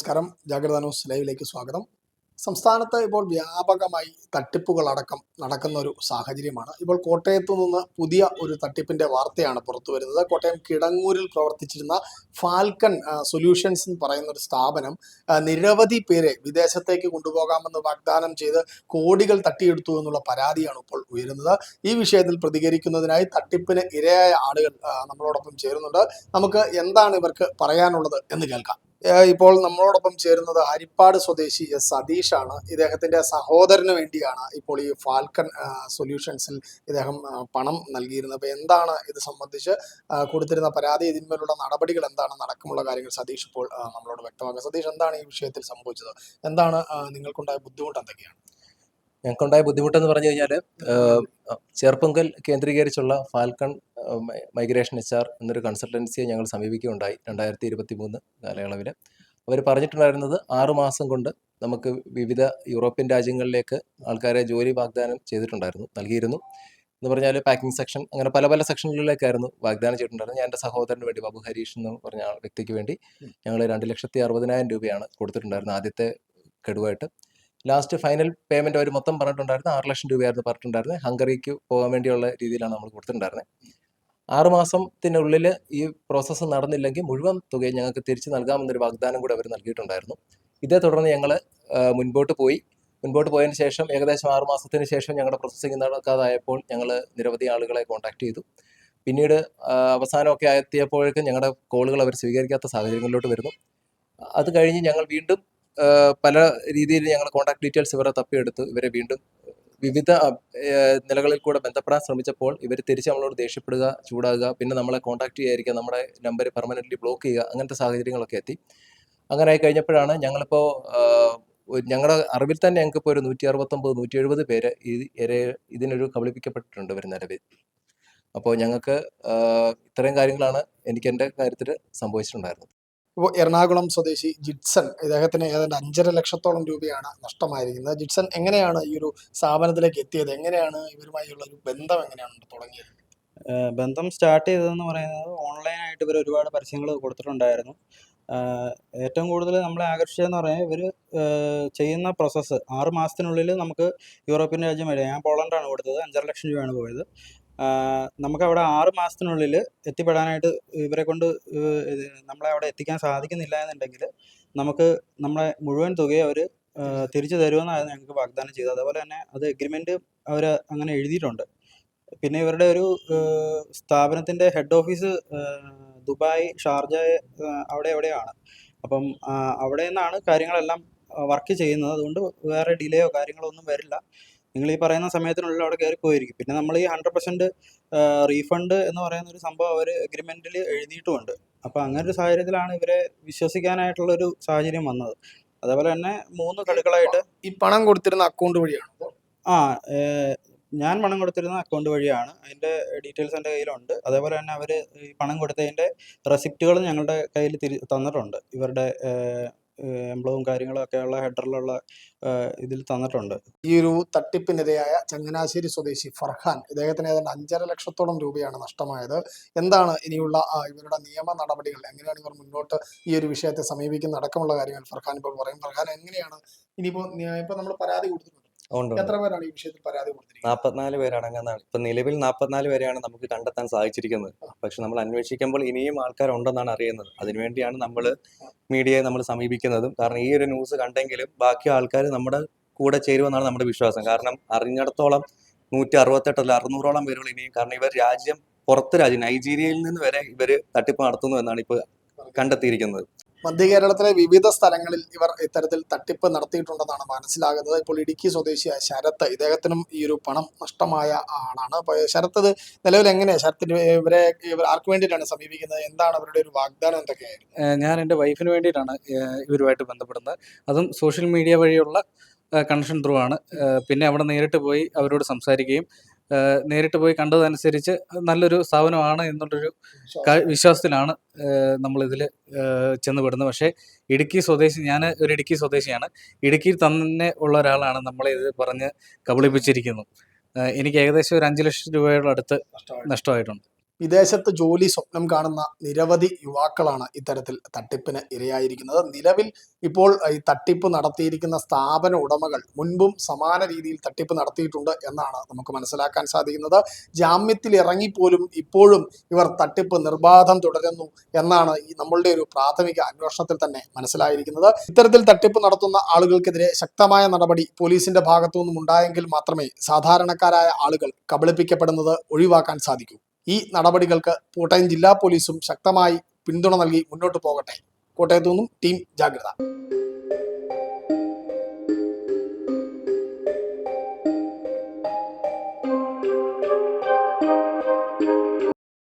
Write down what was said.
നമസ്കാരം. ജാഗ്രത ന്യൂസ് ലൈവിലേക്ക് സ്വാഗതം. സംസ്ഥാനത്ത് ഇപ്പോൾ വ്യാപകമായി തട്ടിപ്പുകളടക്കം നടക്കുന്ന ഒരു സാഹചര്യമാണ്. ഇപ്പോൾ കോട്ടയത്തു നിന്ന് പുതിയ ഒരു തട്ടിപ്പിന്റെ വാർത്തയാണ് പുറത്തു വരുന്നത്. കോട്ടയം കിടങ്ങൂരിൽ പ്രവർത്തിച്ചിരുന്ന ഫാൽക്കൺ സൊല്യൂഷൻസ് എന്ന് പറയുന്ന ഒരു സ്ഥാപനം നിരവധി പേരെ വിദേശത്തേക്ക് കൊണ്ടുപോകാമെന്ന് വാഗ്ദാനം ചെയ്ത് കോടികൾ തട്ടിയെടുത്തു എന്നുള്ള പരാതിയാണ് ഇപ്പോൾ ഉയരുന്നത്. ഈ വിഷയത്തിൽ പ്രതികരിക്കുന്നതിനായി തട്ടിപ്പിന് ഇരയായ ആളുകൾ നമ്മളോടൊപ്പം ചേരുന്നുണ്ട്. നമുക്ക് എന്താണ് ഇവർക്ക് പറയാനുള്ളത് എന്ന് കേൾക്കാം. ഇപ്പോൾ നമ്മളോടൊപ്പം ചേരുന്നത് ഹരിപ്പാട് സ്വദേശി സതീഷാണ്. ഇദ്ദേഹത്തിന്റെ സഹോദരന് വേണ്ടിയാണ് ഇപ്പോൾ ഈ ഫാൽക്കൺ സൊല്യൂഷൻസിൽ ഇദ്ദേഹം പണം നൽകിയിരുന്നത്. അപ്പോൾ എന്താണ് ഇത് സംബന്ധിച്ച് കൊടുത്തിരുന്ന പരാതി, ഇതിന്മേലുള്ള നടപടികൾ എന്താണെന്ന് അടക്കമുള്ള കാര്യങ്ങൾ സതീഷ് ഇപ്പോൾ നമ്മളോട് വ്യക്തമാക്കുക. സതീഷ്, എന്താണ് ഈ വിഷയത്തിൽ സംഭവിച്ചത്? എന്താണ് നിങ്ങൾക്കുണ്ടായ ബുദ്ധിമുട്ട് എന്തൊക്കെയാണ്? ഞങ്ങൾക്കുണ്ടായ ബുദ്ധിമുട്ടെന്ന് പറഞ്ഞു കഴിഞ്ഞാൽ ചേർപ്പുങ്കൽ കേന്ദ്രീകരിച്ചുള്ള ഫാൽക്കൺ മൈഗ്രേഷൻ HR എന്നൊരു കൺസൾട്ടൻസിയെ ഞങ്ങൾ സമീപിക്കുകയുണ്ടായി 2023 കാലയളവിൽ. അവർ പറഞ്ഞിട്ടുണ്ടായിരുന്നത് 6 മാസം കൊണ്ട് നമുക്ക് വിവിധ യൂറോപ്യൻ രാജ്യങ്ങളിലേക്ക് ആൾക്കാരെ ജോലി വാഗ്ദാനം നൽകിയിരുന്നു എന്ന് പറഞ്ഞാൽ പാക്കിംഗ് സെക്ഷൻ, അങ്ങനെ പല പല സെക്ഷനുകളിലേക്കായിരുന്നു വാഗ്ദാനം ചെയ്തിട്ടുണ്ടായിരുന്നത്. ഞാൻ എൻ്റെ സഹോദരന് വേണ്ടി, ബാബു ഹരീഷ് എന്ന് പറഞ്ഞ വ്യക്തിക്ക് വേണ്ടി ഞങ്ങൾ 2,60,000 രൂപയാണ് കൊടുത്തിട്ടുണ്ടായിരുന്നത് ആദ്യത്തെ ഗഡുവായിട്ട്. ലാസ്റ്റ് ഫൈനൽ പേയ്മെന്റ് അവർ മൊത്തം പറഞ്ഞിട്ടുണ്ടായിരുന്നത് 6 ലക്ഷം രൂപയായിരുന്നു പറഞ്ഞിട്ടുണ്ടായിരുന്നത്. ഹംഗറിക്ക് പോകാൻ വേണ്ടിയുള്ള രീതിയിലാണ് നമ്മൾ കൊടുത്തിട്ടുണ്ടായിരുന്നത്. 6 മാസത്തിനുള്ളിൽ ഈ പ്രോസസ്സ് നടന്നില്ലെങ്കിൽ മുഴുവൻ തുകയും ഞങ്ങൾക്ക് തിരിച്ചു നൽകാമെന്നൊരു വാഗ്ദാനം കൂടെ അവർ നൽകിയിട്ടുണ്ടായിരുന്നു. ഇതേ തുടർന്ന് ഞങ്ങൾ മുൻപോട്ട് പോയതിന് ശേഷം ഏകദേശം 6 മാസത്തിന് ശേഷം ഞങ്ങളുടെ പ്രോസസ്സിംഗ് നടക്കാതായപ്പോൾ ഞങ്ങൾ നിരവധി ആളുകളെ കോൺടാക്ട് ചെയ്തു. പിന്നീട് അവസാനമൊക്കെ എത്തിയപ്പോഴേക്കും ഞങ്ങളുടെ കോളുകൾ അവർ സ്വീകരിക്കാത്ത സാഹചര്യങ്ങളിലോട്ട് വരുന്നു. അത് കഴിഞ്ഞ് ഞങ്ങൾ വീണ്ടും പല രീതിയിൽ ഞങ്ങൾ കോൺടാക്ട് ഡീറ്റെയിൽസ് ഇവരെ തപ്പിയെടുത്ത് ഇവരെ വീണ്ടും വിവിധ നിലകളിൽ കൂടെ ബന്ധപ്പെടാൻ ശ്രമിച്ചപ്പോൾ ഇവർ തിരിച്ച് നമ്മളോട് ദേഷ്യപ്പെടുക, ചൂടാകുക, പിന്നെ നമ്മളെ കോൺടാക്ട് ചെയ്യാതിരിക്കുക, നമ്മുടെ നമ്പർ പെർമനൻ്റ്ലി ബ്ലോക്ക് ചെയ്യുക, അങ്ങനത്തെ സാഹചര്യങ്ങളൊക്കെ എത്തി. അങ്ങനെ ആയി കഴിഞ്ഞപ്പോഴാണ് ഞങ്ങളിപ്പോൾ ഞങ്ങളുടെ അറിവിൽ തന്നെ ഞങ്ങൾക്കിപ്പോൾ ഒരു 169-170 പേര് ഇതിനൊരു കബളിപ്പിക്കപ്പെട്ടിട്ടുണ്ട് ഇവർ നിലവിൽ. അപ്പോൾ ഞങ്ങൾക്ക് ഇത്രയും കാര്യങ്ങളാണ് എനിക്ക് എൻ്റെ കാര്യത്തിൽ സംഭവിച്ചിട്ടുണ്ടായിരുന്നത്. ഇപ്പോൾ എറണാകുളം സ്വദേശി ജിഡ്സൺ, ഇദ്ദേഹത്തിന് ഏതാണ്ട് 5.5 ലക്ഷത്തോളം രൂപയാണ് നഷ്ടമായിരിക്കുന്നത്. ജിഡ്സൺ എങ്ങനെയാണ് ഈ ഒരു സ്ഥാപനത്തിലേക്ക് എത്തിയത്? എങ്ങനെയാണ് ഇവരുമായുള്ള ഒരു ബന്ധം എങ്ങനെയാണ് തുടങ്ങിയത്? ബന്ധം സ്റ്റാർട്ട് ചെയ്തതെന്ന് പറയുന്നത് ഓൺലൈനായിട്ട് ഇവർ ഒരുപാട് പരസ്യങ്ങൾ കൊടുത്തിട്ടുണ്ടായിരുന്നു. ഏറ്റവും കൂടുതൽ നമ്മളെ ആകർഷിച്ചതെന്ന് പറഞ്ഞാൽ ഇവർ ചെയ്യുന്ന പ്രോസസ്സ് 6 മാസത്തിനുള്ളിൽ നമുക്ക് യൂറോപ്യൻ രാജ്യം വരെ, ഞാൻ പോളണ്ടാണ് കൊടുത്തത്, 5.5 ലക്ഷം രൂപയാണ് പോയത്. നമുക്കവിടെ 6 മാസത്തിനുള്ളിൽ എത്തിപ്പെടാനായിട്ട് ഇവരെ കൊണ്ട് നമ്മളെ അവിടെ എത്തിക്കാൻ സാധിക്കുന്നില്ല എന്നുണ്ടെങ്കിൽ നമുക്ക് നമ്മളെ മുഴുവൻ തുകയും അവർ തിരിച്ചു തരുമെന്നാണ് ഞങ്ങൾക്ക് വാഗ്ദാനം ചെയ്തത്. അതുപോലെ തന്നെ അത് എഗ്രിമെൻറ്റ് അവർ അങ്ങനെ എഴുതിയിട്ടുണ്ട്. പിന്നെ ഇവരുടെ ഒരു സ്ഥാപനത്തിൻ്റെ ഹെഡ് ഓഫീസ് ദുബായ്, ഷാർജ അവിടെ എവിടെയാണ്. അപ്പം അവിടെ നിന്നാണ് കാര്യങ്ങളെല്ലാം വർക്ക് ചെയ്യുന്നത്. അതുകൊണ്ട് വേറെ ഡിലേയോ കാര്യങ്ങളോ ഒന്നും വരില്ല. നിങ്ങൾ ഈ പറയുന്ന സമയത്തിനുള്ളിൽ അവിടെ കയറി പോയിരിക്കും. പിന്നെ നമ്മൾ ഈ 100% റീഫണ്ട് എന്ന് പറയുന്ന ഒരു സംഭവം അവർ എഗ്രിമെൻറ്റിൽ എഴുതിയിട്ടുമുണ്ട്. അപ്പോൾ അങ്ങനെ ഒരു സാഹചര്യത്തിലാണ് ഇവരെ വിശ്വസിക്കാനായിട്ടുള്ളൊരു സാഹചര്യം വന്നത്. അതേപോലെ തന്നെ 3 ഘടുക്കളായിട്ട് ഈ പണം കൊടുത്തിരുന്ന അക്കൗണ്ട് വഴിയാണ്? ഞാൻ പണം കൊടുത്തിരുന്ന അക്കൗണ്ട് വഴിയാണ്. അതിൻ്റെ ഡീറ്റെയിൽസ് എൻ്റെ കയ്യിലുണ്ട്. അതേപോലെ തന്നെ അവർ ഈ പണം കൊടുത്തതിൻ്റെ റെസിപ്റ്റുകളും ഞങ്ങളുടെ കയ്യിൽ തന്നിട്ടുണ്ട്. ഇവരുടെ എംബ്ലവും കാര്യങ്ങളൊക്കെ ഉള്ള ഹെഡറിലുള്ള ഇതിൽ തന്നിട്ടുണ്ട്. ഈ ഒരു തട്ടിപ്പിനിരയായ ചങ്ങനാശ്ശേരി സ്വദേശി ഫർഹാൻ, ഇദ്ദേഹത്തിന് ഏതാണ്ട് 5.5 ലക്ഷത്തോളം രൂപയാണ് നഷ്ടമായത്. എന്താണ് ഇനിയുള്ള ഇവരുടെ നിയമ നടപടികൾ? എങ്ങനെയാണ് ഇവർ മുന്നോട്ട് ഈ ഒരു വിഷയത്തെ സമീപിക്കുന്ന അടക്കമുള്ള കാര്യങ്ങൾ ഫർഹാൻ ഇപ്പോൾ പറയും. ഫർഹാൻ, എങ്ങനെയാണ് ഇനിയിപ്പോൾ നമ്മൾ പരാതി കൊടുത്തിട്ടുണ്ട്? എത്ര പേരാണ് ഈ വിഷയത്തിൽ പരാതി കൊടുത്തിരിക്കുന്നത്? 44 പേരടങ്ങുന്നതാണ്. ഇപ്പൊ നിലവിൽ 44 പേരെയാണ് നമുക്ക് കണ്ടെത്താൻ സാധിച്ചിരിക്കുന്നത്. പക്ഷെ നമ്മൾ അന്വേഷിക്കുമ്പോൾ ഇനിയും ആൾക്കാരുണ്ടെന്നാണ് അറിയുന്നത്. അതിനുവേണ്ടിയാണ് നമ്മൾ മീഡിയയെ നമ്മൾ സമീപിക്കുന്നതും. കാരണം ഈ ഒരു ന്യൂസ് കണ്ടെങ്കിലും ബാക്കി ആൾക്കാർ നമ്മുടെ കൂടെ ചേരുമെന്നാണ് നമ്മുടെ വിശ്വാസം. കാരണം അറിഞ്ഞിടത്തോളം 168 അല്ല 600ഓളം പേരുകൾ ഇനിയും, കാരണം ഇവർ പുറത്ത് രാജ്യം നൈജീരിയയിൽ നിന്ന് വരെ ഇവർ തട്ടിപ്പ് നടത്തുന്നു എന്നാണ് ഇപ്പോൾ കണ്ടെത്തിയിരിക്കുന്നത്. മധ്യ കേരളത്തിലെ വിവിധ സ്ഥലങ്ങളിൽ ഇവർ ഇത്തരത്തിൽ തട്ടിപ്പ് നടത്തിയിട്ടുണ്ടെന്നാണ് മനസ്സിലാകുന്നത്. ഇപ്പോൾ ഇടുക്കി സ്വദേശിയായ ശരത്ത്, ഇദ്ദേഹത്തിനും ഈ ഒരു പണം നഷ്ടമായ ആളാണ്. അപ്പോൾ ശരത്ത്, ഇത് നിലവിൽ എങ്ങനെയാണ് ശരത്തിന് ഇവർ ആർക്ക് വേണ്ടിയിട്ടാണ് സമീപിക്കുന്നത്? എന്താണ് അവരുടെ ഒരു വാഗ്ദാനം എന്തൊക്കെയായിരുന്നു? ഞാൻ എൻ്റെ വൈഫിന് വേണ്ടിയിട്ടാണ് ഇവരുമായിട്ട് ബന്ധപ്പെടുന്നത്. അതും സോഷ്യൽ മീഡിയ വഴിയുള്ള കണക്ഷൻ ത്രൂ ആണ്. പിന്നെ അവിടെ നേരിട്ട് പോയി അവരോട് സംസാരിക്കുകയും നേരിട്ട് പോയി കണ്ടതനുസരിച്ച് നല്ലൊരു സ്ഥാപനമാണ് എന്നുള്ളൊരു വിശ്വാസത്തിലാണ് നമ്മളിതിൽ ചെന്നുപെടുന്നത്. പക്ഷേ ഞാൻ ഒരു ഇടുക്കി സ്വദേശിയാണ്. ഇടുക്കിയിൽ തന്നെ ഉള്ള ഒരാളാണ് നമ്മളെ ഇത് പറഞ്ഞ് കബളിപ്പിച്ചിരിക്കുന്നു. എനിക്ക് ഏകദേശം ഒരു 5 ലക്ഷം രൂപയോളം അടുത്ത് നഷ്ടമായിട്ടുണ്ട്. വിദേശത്ത് ജോലി സ്വപ്നം കാണുന്ന നിരവധി യുവാക്കളാണ് ഇത്തരത്തിൽ തട്ടിപ്പിന് ഇരയായിരിക്കുന്നത്. നിലവിൽ ഇപ്പോൾ ഈ തട്ടിപ്പ് നടത്തിയിരിക്കുന്ന സ്ഥാപന ഉടമകൾ മുൻപും സമാന രീതിയിൽ തട്ടിപ്പ് നടത്തിയിട്ടുണ്ട് എന്നാണ് നമുക്ക് മനസ്സിലാക്കാൻ സാധിക്കുന്നത്. ജാമ്യത്തിൽ ഇറങ്ങിപ്പോലും ഇപ്പോഴും ഇവർ തട്ടിപ്പ് നിർബാധം തുടരുന്നു എന്നാണ് നമ്മളുടെ ഒരു പ്രാഥമിക അന്വേഷണത്തിൽ തന്നെ മനസ്സിലായിരിക്കുന്നത്. ഇത്തരത്തിൽ തട്ടിപ്പ് നടത്തുന്ന ആളുകൾക്കെതിരെ ശക്തമായ നടപടി പോലീസിന്റെ ഭാഗത്തു നിന്നും ഉണ്ടായെങ്കിൽ മാത്രമേ സാധാരണക്കാരായ ആളുകൾ കബളിപ്പിക്കപ്പെടുന്നത് ഒഴിവാക്കാൻ സാധിക്കൂ. ഈ നടപടികൾക്ക് കോട്ടയം ജില്ലാ പോലീസും ശക്തമായി പിന്തുണ നൽകി മുന്നോട്ട് പോകട്ടെ. കോട്ടയത്തു നിന്നും ടീം ജാഗ്രത.